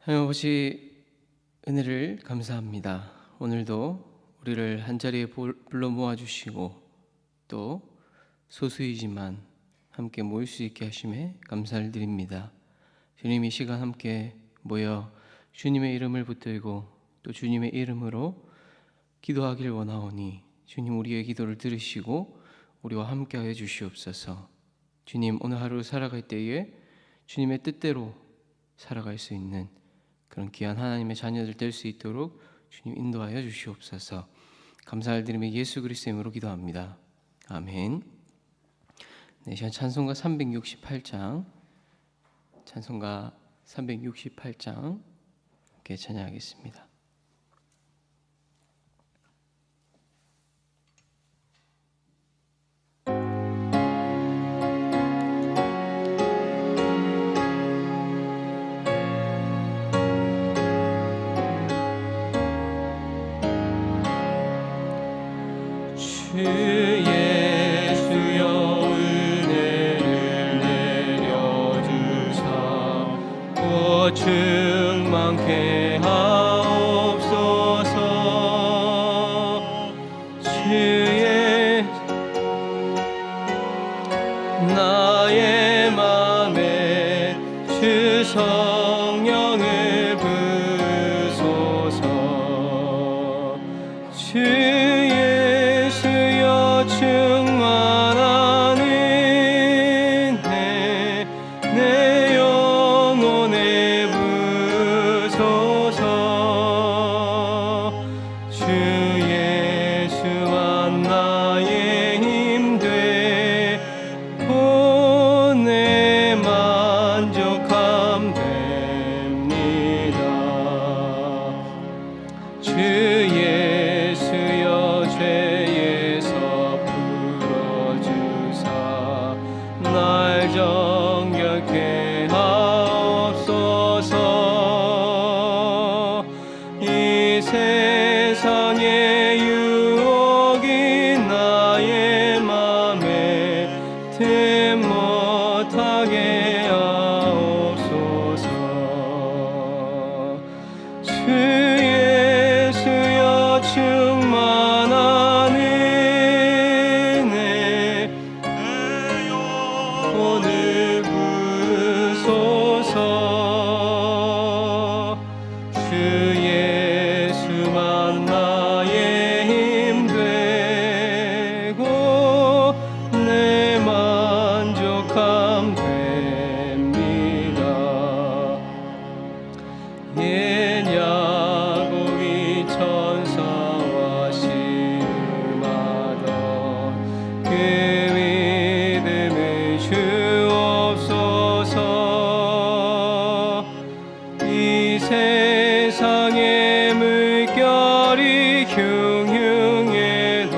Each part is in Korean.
하나님 아버지, 은혜를 감사합니다. 오늘도 우리를 한자리에 불러 모아주시고 또 소수이지만 함께 모일 수 있게 하심에 감사를 드립니다. 주님, 이 시간 함께 모여 주님의 이름을 붙들고 또 주님의 이름으로 기도하길 원하오니 주님, 우리의 기도를 들으시고 우리와 함께하여 주시옵소서. 주님, 오늘 하루 살아갈 때에 주님의 뜻대로 살아갈 수 있는 그런 귀한 하나님의 자녀들 될 수 있도록 주님 인도하여 주시옵소서. 감사를 드리며 예수 그리스도의 이름으로 기도합니다. 아멘. 네, 시간 찬송가 368장, 찬송가 368장 함께 찬양하겠습니다. 주 예수여 은혜를 내려주사 곧 충만케 하옵소서. 주의 나의 맘에 주 성령을 부소서. 주 충만한 은혜 내 영혼에 부소서. 주 예수만 나의 힘되고 내 만족함 됩니다. 주 예수여 죄에서 풀어주사 날 정결케 하옵소서. 이 세상의 유혹이 나의 맘에 틈 못하게 하옵소서. 주 예수여 충만한 은혜 내 영혼을 부소서. 주 예수만 나의 힘되고 내 만족함 됩니다. 옛 야곱이 천사와 씨름하던 그 믿음을 주옵소서. 이 세상의 물결이 흉흉해도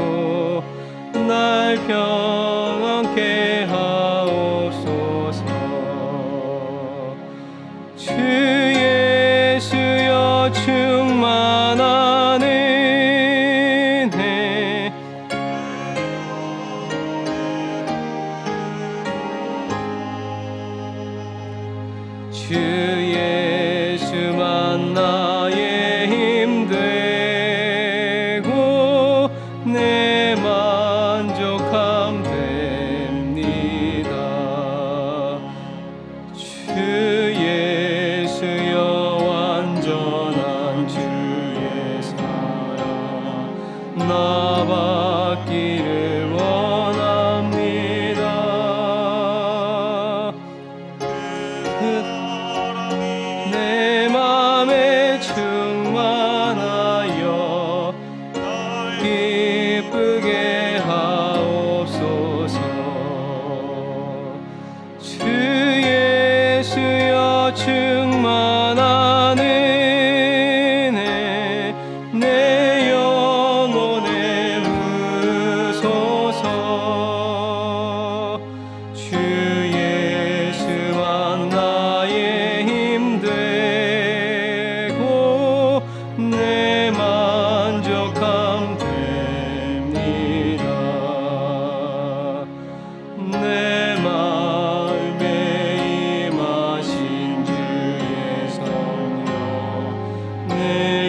날 평안케 하옵소서. 주 예수여 충만한 은혜 주 예수만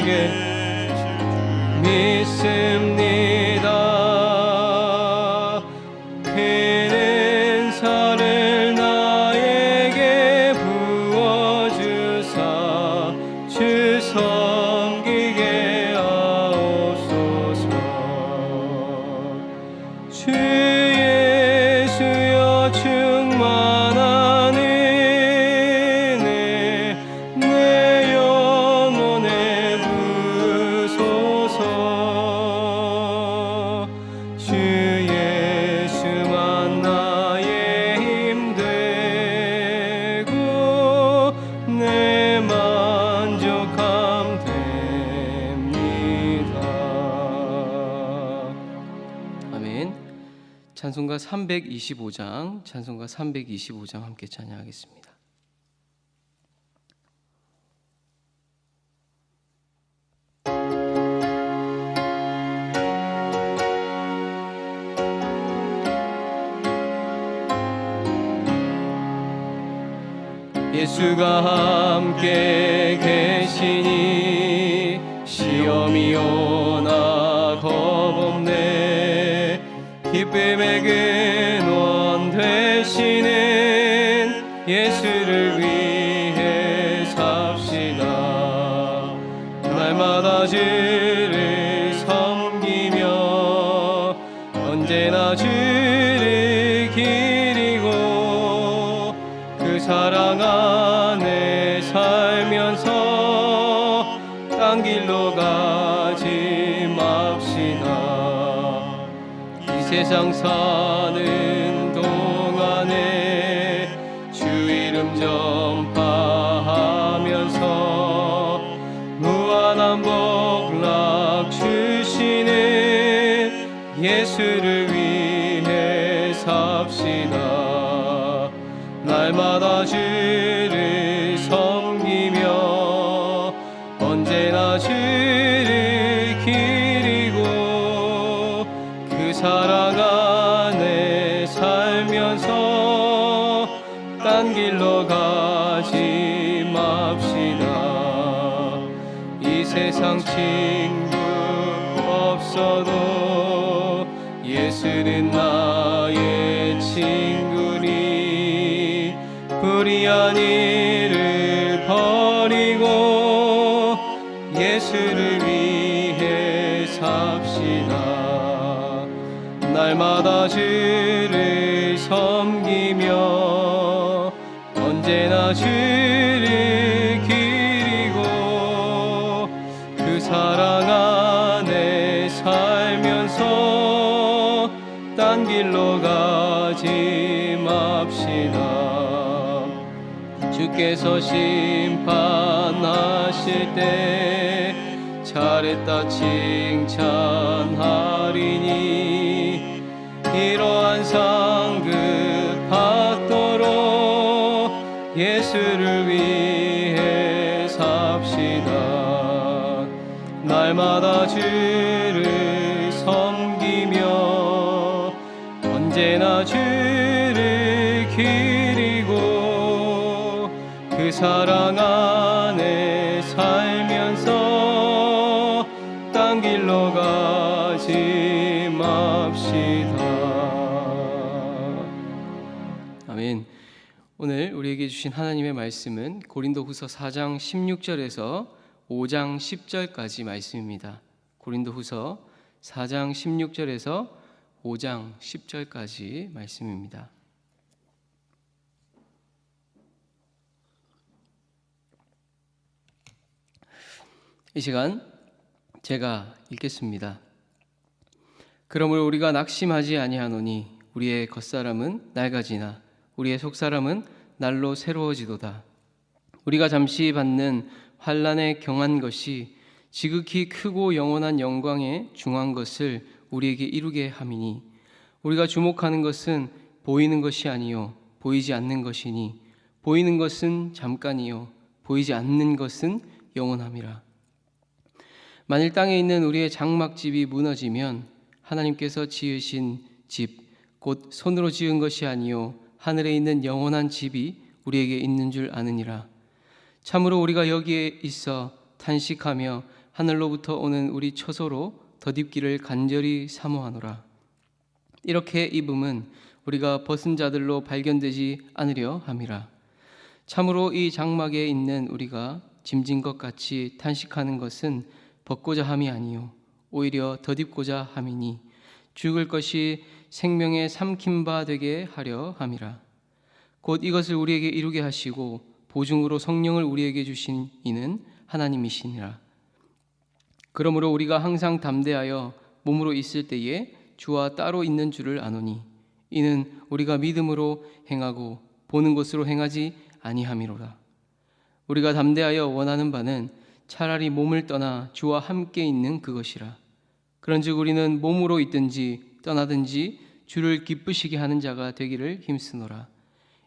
주께 믿습니다. 큰 은사를 나에게 부어주사 주 섬기게 하옵소서. 주 예수여 충만한 은혜 내 영혼에 부소서. 주 예수만 나의 힘 되고 내 만족함 됩니다. 아멘. 찬송가 325장 함께 찬양하겠습니다. 예수가 함께 계시니 시험이 오나 겁없네. 기쁨의 근원 되시는 예수를 위해 삽시다. 날마다 주를 섬기며 언제나 주를 기리고 그 사랑 안에 살면서 딴 길로 가지 맙시다. 이 세상 사는 동안에 주 이름 전파하면서 무한한 복락 주시는 예수를 위해 삽시다. 날마다 주를 섬기며 언제나 주를 기리고 그 사랑 안에 살면서 딴 길로 가지 맙시다. 이 세상 친구 없어도 예수는 나의 친구니 불의한 일을 버리고 예수를 위해 삽시다. 날마다 주를 섬기며 언제나 주를 기리고 그 사랑 안에 살면서 딴 길로 가지 맙시다. 주께서 심판하실 때 잘했다 칭찬하리니 이러한 상급 받도록 예수를 위해 삽시다. 날마다 주를 섬기며 언제나 주를 기리고 그 사랑 안에 살면서 딴 길로 가지 맙시다. 아멘. 오늘 우리에게 주신 하나님의 말씀은 고린도후서 4장 16절에서 5장 10절까지 말씀입니다. 고린도후서 4장 16절에서 5장 10절까지 말씀입니다. 이 시간 제가 읽겠습니다. 그러므로 우리가 낙심하지 아니하노니 우리의 겉사람은 낡아지나 우리의 속사람은 날로 새로워지도다. 우리가 잠시 받는 환난에 경한 것이 지극히 크고 영원한 영광에 중한 것을 우리에게 이루게 함이니 우리가 주목하는 것은 보이는 것이 아니요 보이지 않는 것이니 보이는 것은 잠깐이요 보이지 않는 것은 영원함이라. 만일 땅에 있는 우리의 장막집이 무너지면 하나님께서 지으신 집 곧 손으로 지은 것이 아니요 하늘에 있는 영원한 집이 우리에게 있는 줄 아느니라. 참으로 우리가 여기에 있어 탄식하며 하늘로부터 오는 우리 처소로 덧입기를 간절히 사모하노라. 이렇게 입음은 우리가 벗은 자들로 발견되지 않으려 함이라. 참으로 이 장막에 있는 우리가 짐진 것 같이 탄식하는 것은 벗고자 함이 아니요 오히려 덧입고자 함이니 죽을 것이 생명의 삼킨 바 되게 하려 함이라. 곧 이것을 우리에게 이루게 하시고 보증으로 성령을 우리에게 주신 이는 하나님이시니라. 그러므로 우리가 항상 담대하여 몸으로 있을 때에 주와 따로 있는 줄을 아노니 이는 우리가 믿음으로 행하고 보는 것으로 행하지 아니함이로라. 우리가 담대하여 원하는 바는 차라리 몸을 떠나 주와 함께 있는 그것이라. 그런즉 우리는 몸으로 있든지 떠나든지 주를 기쁘시게 하는 자가 되기를 힘쓰노라.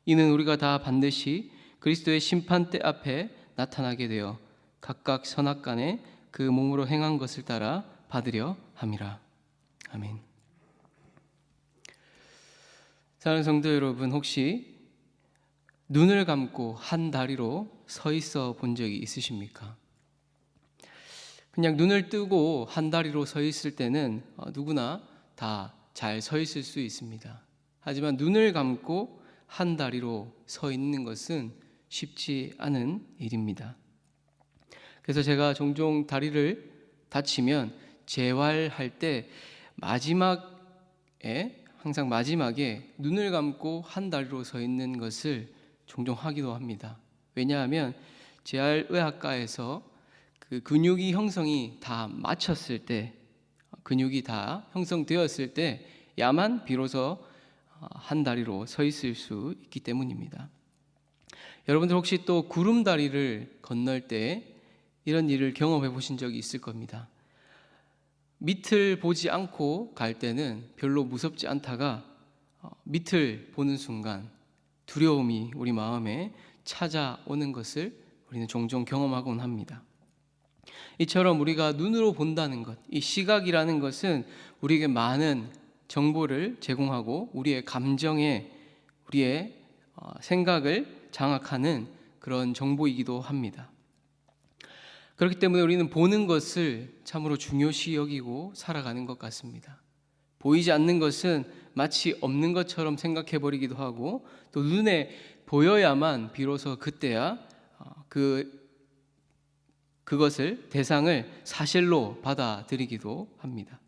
이는 우리가 다 반드시 그리스도의 심판대 앞에 나타나게 되어 각각 선악간에 그 몸으로 행한 것을 따라 받으려 함이라. 아멘. 사랑하는 성도 여러분, 혹시 눈을 감고 한 다리로 서 있어 본 적이 있으십니까? 그냥 눈을 뜨고 한 다리로 서 있을 때는 누구나 다 잘 서 있을 수 있습니다. 하지만 눈을 감고 한 다리로 서 있는 것은 쉽지 않은 일입니다. 그래서 제가 종종 다리를 다치면 재활할 때 항상 마지막에 눈을 감고 한 다리로 서 있는 것을 종종 하기도 합니다. 왜냐하면 재활의학과에서 그 근육이 형성이 다 마쳤을 때, 근육이 다 형성되었을 때야만 비로소 한 다리로 서 있을 수 있기 때문입니다. 여러분들 혹시 또 구름다리를 건널 때 이런 일을 경험해 보신 적이 있을 겁니다. 밑을 보지 않고 갈 때는 별로 무섭지 않다가 밑을 보는 순간 두려움이 우리 마음에 찾아오는 것을 우리는 종종 경험하곤 합니다. 이처럼 우리가 눈으로 본다는 것, 이 시각이라는 것은 우리에게 많은 정보를 제공하고 우리의 감정에, 우리의 생각을 장악하는 그런 정보이기도 합니다. 그렇기 때문에 우리는 보는 것을 참으로 중요시 여기고 살아가는 것 같습니다. 보이지 않는 것은 마치 없는 것처럼 생각해 버리기도 하고, 또 눈에 보여야만 비로소 그때야 그것을, 대상을 사실로 받아들이기도 합니다.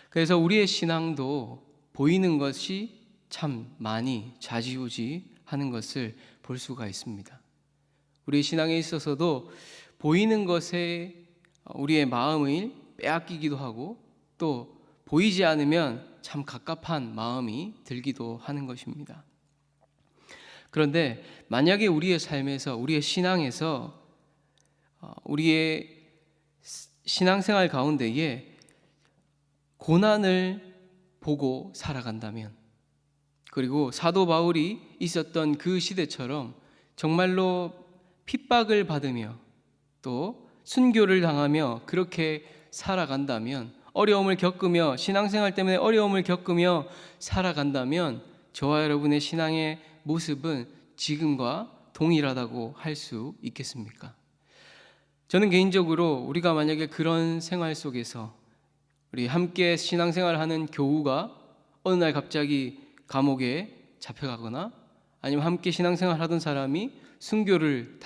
그래서 우리의 신앙도 보이는 것이 참 많이 좌지우지하는 것을 볼 수가 있습니다. 우리의 신앙에 있어서도 보이는 것에 우리의 마음을 빼앗기기도 하고, 또 보이지 않으면 참 갑갑한 마음이 들기도 하는 것입니다. 그런데 만약에 우리의 삶에서, 우리의 신앙에서, 우리의 신앙생활 가운데에 고난을 보고 살아간다면, 그리고 사도 바울이 있었던 그 시대처럼 정말로 핍박을 받으며 또 순교를 당하며 그렇게 살아간다면, 어려움을 겪으며, 신앙생활 때문에 어려움을 겪으며 살아간다면 저와 여러분의 신앙의 모습은 지금과 동일하다고 할 수 있겠습니까? 저는 개인적으로 우리가 만약에 그런 생활 속에서 우리 함께 신앙생활하는 교우가 어느 날 갑자기 감옥에 잡혀가거나, 아니면 함께 신앙생활 하던 사람이 순교를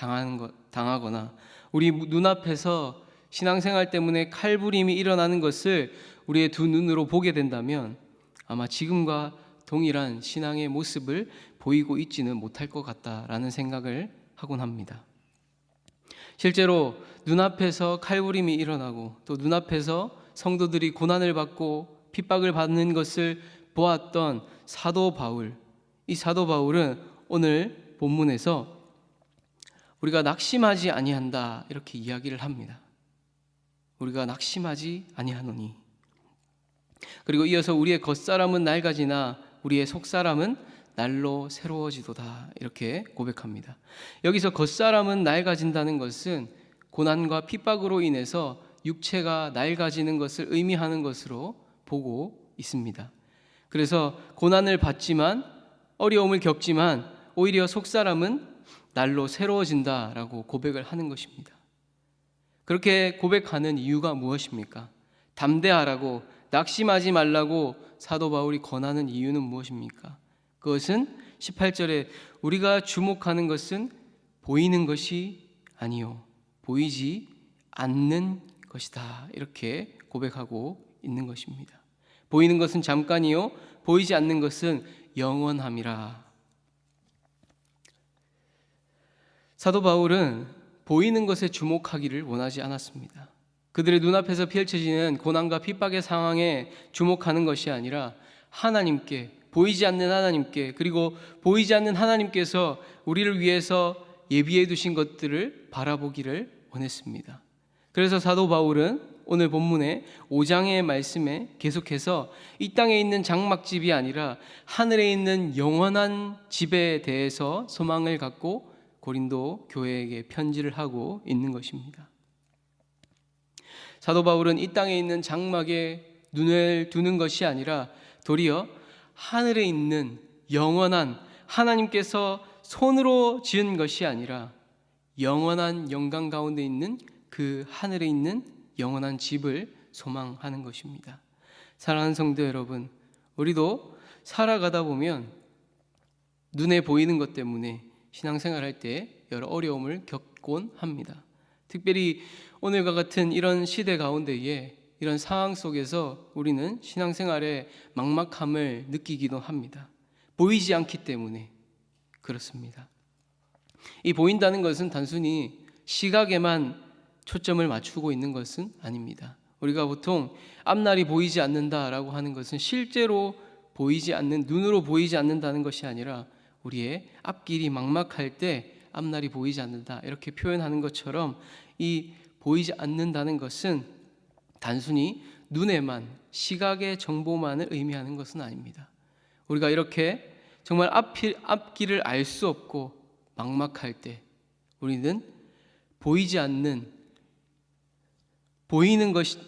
당하거나, 우리 눈앞에서 신앙생활 때문에 칼부림이 일어나는 것을 우리의 두 눈으로 보게 된다면 아마 지금과 동일한 신앙의 모습을 보이고 있지는 못할 것 같다라는 생각을 하곤 합니다. 실제로 눈앞에서 칼부림이 일어나고, 또 눈앞에서 성도들이 고난을 받고 핍박을 받는 것을 보았던 사도 바울, 이 사도 바울은 오늘 본문에서 우리가 낙심하지 아니한다 이렇게 이야기를 합니다. 우리가 낙심하지 아니하노니, 그리고 이어서 우리의 겉사람은 낡아지나 우리의 속사람은 날로 새로워지도다 이렇게 고백합니다. 여기서 겉사람은 낡아진다는 것은 고난과 핍박으로 인해서 육체가 낡아지는 것을 의미하는 것으로 보고 있습니다. 그래서 고난을 받지만, 어려움을 겪지만 오히려 속사람은 날로 새로워진다라고 고백을 하는 것입니다. 그렇게 고백하는 이유가 무엇입니까? 담대하라고, 낙심하지 말라고 사도 바울이 권하는 이유는 무엇입니까? 그것은 18절에 우리가 주목하는 것은 보이는 것이 아니요 보이지 않는 것이다, 이렇게 고백하고 있는 것입니다. 보이는 것은 잠깐이요 보이지 않는 것은 영원함이라. 사도 바울은 보이는 것에 주목하기를 원하지 않았습니다. 그들의 눈앞에서 펼쳐지는 고난과 핍박의 상황에 주목하는 것이 아니라 하나님께, 보이지 않는 하나님께, 그리고 보이지 않는 하나님께서 우리를 위해서 예비해 두신 것들을 바라보기를 원했습니다. 그래서 사도 바울은 오늘 본문의 5장의 말씀에 계속해서 이 땅에 있는 장막집이 아니라 하늘에 있는 영원한 집에 대해서 소망을 갖고 고린도 교회에게 편지를 하고 있는 것입니다. 사도 바울은 이 땅에 있는 장막에 눈을 두는 것이 아니라 도리어 하늘에 있는 영원한, 하나님께서 손으로 지은 것이 아니라 영원한 영광 가운데 있는 그 하늘에 있는 영원한 집을 소망하는 것입니다. 사랑하는 성도 여러분, 우리도 살아가다 보면 눈에 보이는 것 때문에 신앙생활할 때 여러 어려움을 겪곤 합니다. 특별히 오늘과 같은 이런 시대 가운데에, 이런 상황 속에서 우리는 신앙생활의 막막함을 느끼기도 합니다. 보이지 않기 때문에 그렇습니다. 이 보인다는 것은 단순히 시각에만 초점을 맞추고 있는 것은 아닙니다. 우리가 보통 앞날이 보이지 않는다라고 하는 것은 실제로 보이지 않는, 눈으로 보이지 않는다는 것이 아니라 우리의 앞길이 막막할 때 앞날이 보이지 않는다, 이렇게 표현하는 것처럼 이 보이지 않는다는 것은 단순히 눈에만, 시각의 정보만을 의미하는 것은 아닙니다. 우리가 이렇게 정말 앞길을 알 수 없고 막막할 때 우리는 보이지 않는, 보이는 것이,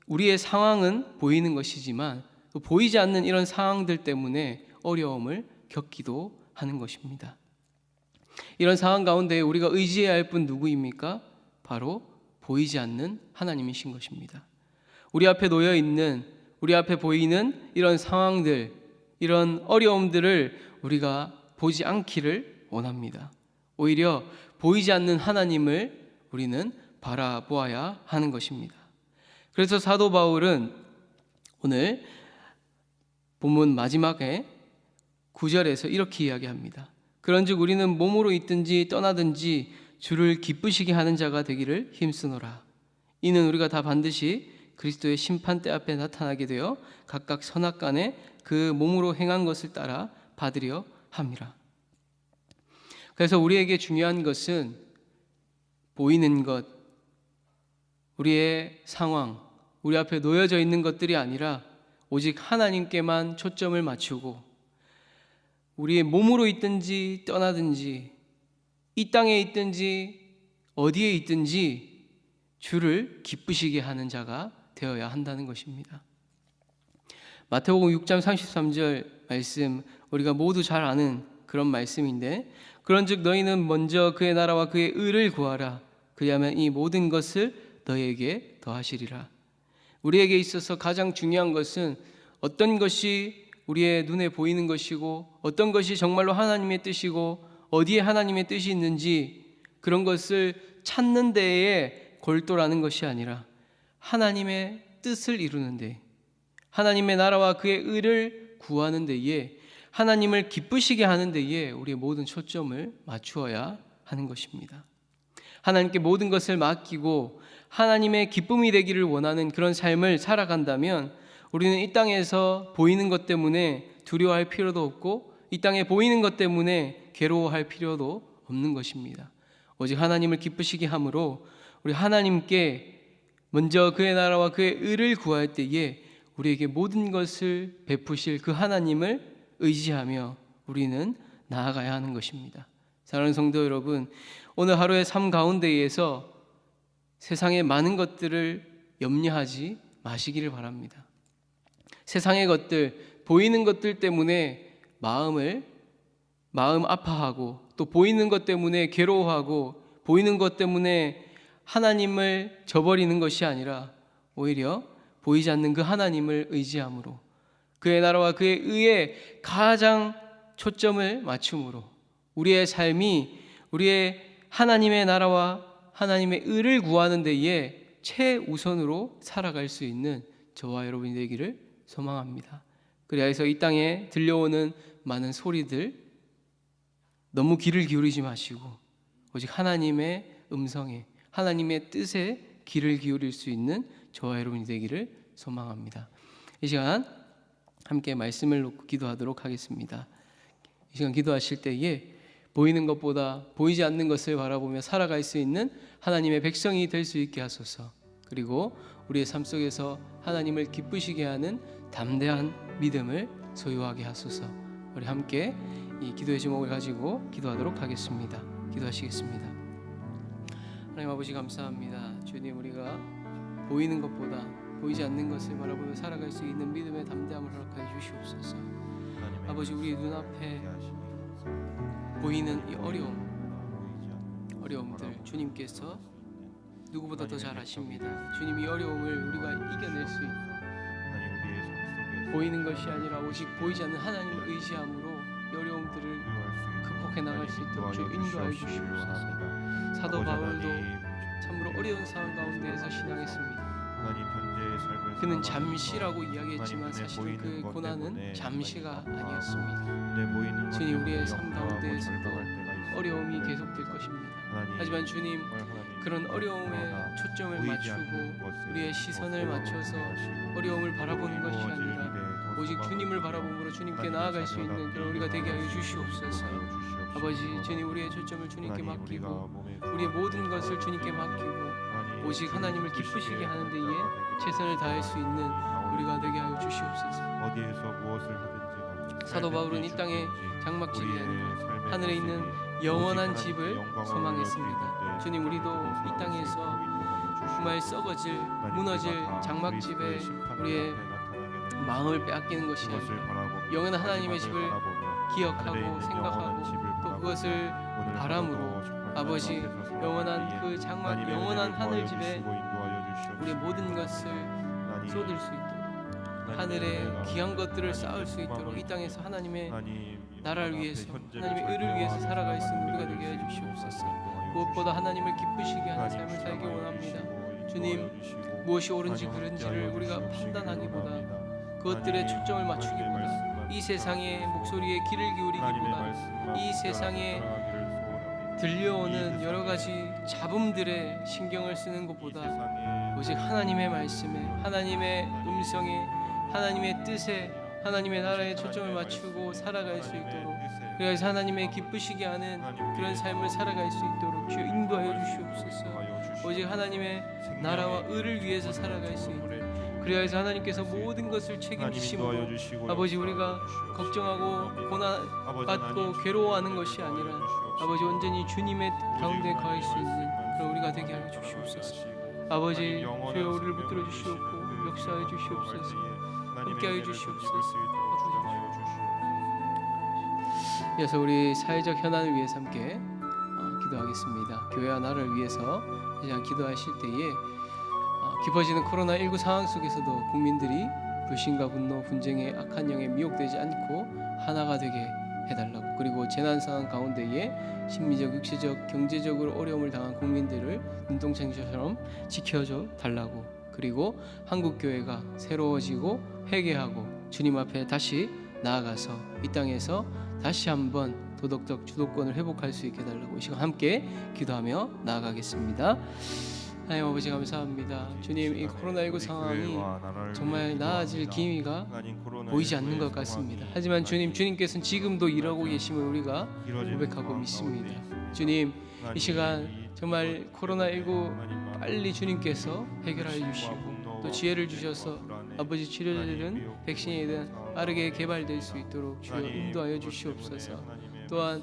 우리의 상황은 보이는 것이지만 보이지 않는 이런 상황들 때문에 어려움을 겪기도 하는 것입니다. 이런 상황 가운데 우리가 의지해야 할 분 누구입니까? 바로 보이지 않는 하나님이신 것입니다. 우리 앞에 놓여 있는, 우리 앞에 보이는 이런 상황들, 이런 어려움들을 우리가 보지 않기를 원합니다. 오히려 보이지 않는 하나님을 우리는 바라보아야 하는 것입니다. 그래서 사도 바울은 오늘 본문 마지막에 9절에서 이렇게 이야기합니다. 그런즉 우리는 몸으로 있든지 떠나든지 주를 기쁘시게 하는 자가 되기를 힘쓰노라. 이는 우리가 다 반드시 그리스도의 심판대 앞에 나타나게 되어 각각 선악간에 그 몸으로 행한 것을 따라 받으려 함이라. 그래서 우리에게 중요한 것은 보이는 것, 우리의 상황, 우리 앞에 놓여져 있는 것들이 아니라 오직 하나님께만 초점을 맞추고 우리의 몸으로 있든지 떠나든지 이 땅에 있든지 어디에 있든지 주를 기쁘시게 하는 자가 되어야 한다는 것입니다. 마태복음 6장 33절 말씀, 우리가 모두 잘 아는 그런 말씀인데, 그런즉 너희는 먼저 그의 나라와 그의 의를 구하라. 그리하면 이 모든 것을 너희에게 더하시리라. 우리에게 있어서 가장 중요한 것은 어떤 것이 우리의 눈에 보이는 것이고 어떤 것이 정말로 하나님의 뜻이고 어디에 하나님의 뜻이 있는지 그런 것을 찾는 데에 골똘하는 것이 아니라 하나님의 뜻을 이루는 데, 하나님의 나라와 그의 의를 구하는 데에, 하나님을 기쁘시게 하는 데에 우리의 모든 초점을 맞추어야 하는 것입니다. 하나님께 모든 것을 맡기고 하나님의 기쁨이 되기를 원하는 그런 삶을 살아간다면 우리는 이 땅에서 보이는 것 때문에 두려워할 필요도 없고 이 땅에 보이는 것 때문에 괴로워할 필요도 없는 것입니다. 오직 하나님을 기쁘시게 함으로 우리 하나님께 먼저 그의 나라와 그의 의를 구할 때에 우리에게 모든 것을 베푸실 그 하나님을 의지하며 우리는 나아가야 하는 것입니다. 사랑하는 성도 여러분, 오늘 하루의 삶 가운데에서 세상의 많은 것들을 염려하지 마시기를 바랍니다. 세상의 것들, 보이는 것들 때문에 마음 아파하고 또 보이는 것 때문에 괴로워하고 보이는 것 때문에 하나님을 저버리는 것이 아니라 오히려 보이지 않는 그 하나님을 의지함으로 그의 나라와 그의 의에 가장 초점을 맞춤으로 우리의 삶이 우리의 하나님의 나라와 하나님의 의를 구하는 데에 최우선으로 살아갈 수 있는 저와 여러분이 되기를 소망합니다. 그래서 이 땅에 들려오는 많은 소리들 너무 귀를 기울이지 마시고 오직 하나님의 음성에 하나님의 뜻에 귀를 기울일 수 있는 저와 여러분이 되기를 소망합니다. 이 시간 함께 말씀을 놓고 기도하도록 하겠습니다. 이 시간 기도하실 때에 보이는 것보다 보이지 않는 것을 바라보며 살아갈 수 있는 하나님의 백성이 될 수 있게 하소서. 그리고 우리의 삶 속에서 하나님을 기쁘시게 하는 담대한 믿음을 소유하게 하소서. 우리 함께 이 기도의 제목을 가지고 기도하도록 하겠습니다. 기도하시겠습니다. 하나님 아버지 감사합니다. 주님, 우리가 보이는 것보다 보이지 않는 것을 바라보며 살아갈 수 있는 믿음의 담대함을 허락하여 주시옵소서. 아버지, 우리 눈앞에 보이는 이 어려움들 주님께서 누구보다 더 잘 아십니다. 주님, 이 어려움을 우리가 이겨낼 수 있고 보이는 것이 아니라 오직 보이지 않는 하나님을 의지함으로 이 어려움들을 극복해 나갈 수 있도록 주 인도하여 주시옵소서. 사도 바울도 참으로 어려운 상황 가운데에서 신앙했습니다. 그는 잠시라고 이야기했지만 사실은 그 고난은 잠시가 아니었습니다. 주님, 우리의 삶 가운데에서도 어려움이 계속될 것입니다. 하지만 주님, 그런 어려움에 초점을 맞추고 우리의 시선을 맞춰서 어려움을 바라보는 것이 아니라 오직 주님을 바라봄으로 주님께 나아갈 수 있는 그런 우리가 되게 하여 주시옵소서. 아버지, 주님, 우리의 초점을 주님께 맡기고 우리의 모든 것을 주님께 맡기고 오직 하나님을 기쁘시게 하는 데에 최선을 다할 수 있는 우리가 되게 하여 주시옵소서. 사도 바울은 이 땅의 장막집이 아니라 하늘에 있는 영원한 집을 소망했습니다. 주님, 우리도 이 땅에서 정말 썩어질 무너질 장막집에 우리의 마음을 빼앗기는 것이 아니라 영원한 하나님의 집을 기억하고 생각하고 또 그것을 바람으로 아버지 영원한 그 장막 영원한 하늘집에 우리의 모든 것을 쏟을 수 있도록 하늘의 귀한 것들을 쌓을 수 있도록 이 땅에서 하나님의 나라를 위해서 하나님의 의를 위해서 살아갈 수 있는 우리가 되게 해주시옵소서. 무엇보다 하나님을 기쁘시게 하는 삶을 살기 원합니다. 주님, 무엇이 옳은지 그른지를 우리가 판단하기보다 그것들에 초점을 맞추기보다 이 세상의 목소리에 귀를 기울이기보다 이 세상에 들려오는 여러 가지 잡음들에 신경을 쓰는 것보다 오직 하나님의 말씀에 하나님의 음성에 하나님의 뜻에 하나님의 나라에 초점을 맞추고 살아갈 수 있도록 그래서 하나님의 기쁘시게 하는 그런 삶을 살아갈 수 있도록 주여 인도하여 주시옵소서. 오직 하나님의 나라와 의를 위해서 살아갈 수 있는 그래서 하나님께서 모든 것을 책임지심으로 아버지 우리가 걱정하고 고난받고 괴로워하는 것이 아니라 아버지 온전히 주님의 가운데 거할 수 있는 그런 우리가 되게 하여 주시옵소서. 아버지 주여 우리를 붙들어 주시옵고 역사하여 주시옵소서. 함께하여 주시옵소서. 이어서 우리 사회적 현안을 위해서 함께 기도하겠습니다. 교회와 나라를 위해서 이제 기도하실 때에 깊어지는 코로나19 상황 속에서도 국민들이 불신과 분노, 분쟁의 악한 영에 미혹되지 않고 하나가 되게 해달라고 그리고 재난 상황 가운데에 심리적, 육체적, 경제적으로 어려움을 당한 국민들을 눈동자처럼 지켜줘 달라고 그리고 한국교회가 새로워지고 회개하고 주님 앞에 다시 나아가서 이 땅에서 다시 한번 도덕적 주도권을 회복할 수 있게 해달라고 이 시간 함께 기도하며 나아가겠습니다. 하나님 아버지 감사합니다. 주님, 이 코로나19 상황이 정말 나아질 기미가 보이지 않는 것 같습니다. 하지만 주님께서는 지금도 일하고 계심을 우리가 고백하고 믿습니다. 주님, 이 시간 정말 코로나19 빨리 주님께서 해결하여 주시고 또 지혜를 주셔서 아버지 치료제든 백신이든 빠르게 개발될 수 있도록 주여 인도하여 주시옵소서. 또한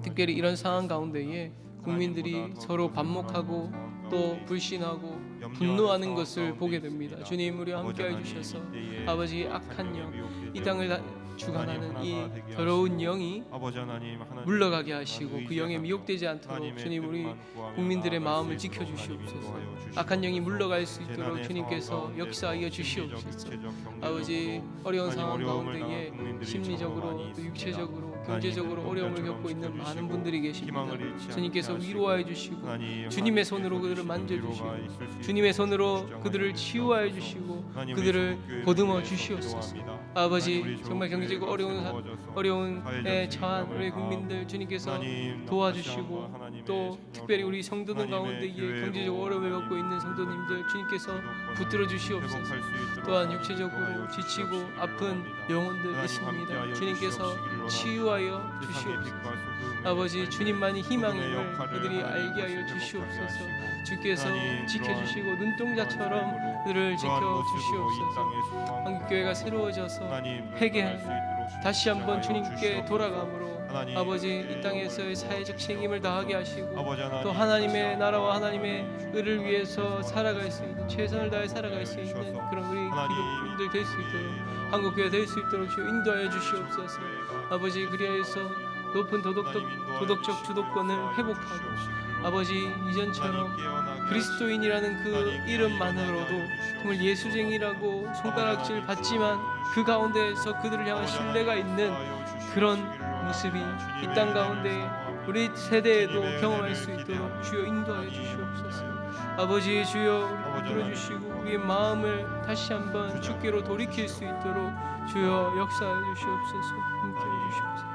특별히 이런 상황 가운데에 국민들이 서로 반목하고 또 불신하고 분노하는 것을 보게 됩니다. 주님, 우리와 함께해 주셔서 아버지 악한 영 이 땅을 주관하는 이 더러운 영이 아버지 하나님, 하나님 물러가게 하시고 그 영에 미혹되지 않도록 하나님의 주님 우리 뜻만 구하며 국민들의 나아갈 마음을 수 있도록 지켜주시옵소서. 인도하여 주시옵소서. 악한 영이 물러갈 수 있도록 재난의 주님께서 상황 가운데서 역사하여 심리적, 주시옵소서. 육체적, 아버지 경제적으로 어려운 하나님 상황 어려움을 가운데에 당한 국민들이 심리적으로 정말 많이 또 있습니다. 육체적으로 하나님, 경제적으로 어려움을 눈별처럼 겪고 있는 지켜주시고 많은 분들이 계십니다. 희망을 잃지 주님께서 않게 위로하여 하시고 주시고 하나님, 주님의 손으로 하나님께서 그들을 만져주시고 위로가 있을 수 있도록 주님의 손으로 주장하여 그들을 치유하여 주시고 그들을 보듬어 주시옵소서. 아버지 정말 경제적으로 어려운 처한 우리 국민들 주님께서 도와주시고 또 특별히 우리 성도들 가운데 이 경제적 어려움을 겪고 있는 성도님들 주님께서 붙들어 주시옵소서. 또한 육체적으로 지치고 아픈 영혼들 있습니다. 주님께서 치유하여 주시옵소서. 아버지 주님만이 희망임을 그들이 알게 하여 주시옵소서. 주께서 지켜주시고 눈동자처럼 그들을 지켜주시옵소서. 한국교회가 새로워져서 회개하여 다시 한번 주님께 돌아감으로 아버지 이 땅에서의 사회적 책임을 다하게 하시고 또 하나님의 나라와 하나님의 의를 위해서 살아갈 수 있는 최선을 다해 살아갈 수 있는 그런 우리 기독교인들 될 수 있도록 한국교회 될 수 있도록 주여 인도하여 주시옵소서. 아버지 그리하여서 높은 도덕적 주도권을 회복하고 아버지 이전처럼 그리스도인이라는 그 이름만으로도 정말 예수쟁이라고 손가락질 받지만 그 가운데에서 그들을 향한 신뢰가 있는 그런 모습이 이 땅 가운데 우리 세대에도 경험할 수 있도록 주여 인도하여 주시옵소서. 아버지 주여 들어주시고 우리의 마음을 다시 한번 주께로 돌이킬 수 있도록 주여 역사하여 주시옵소서. 함께해 주시옵소서.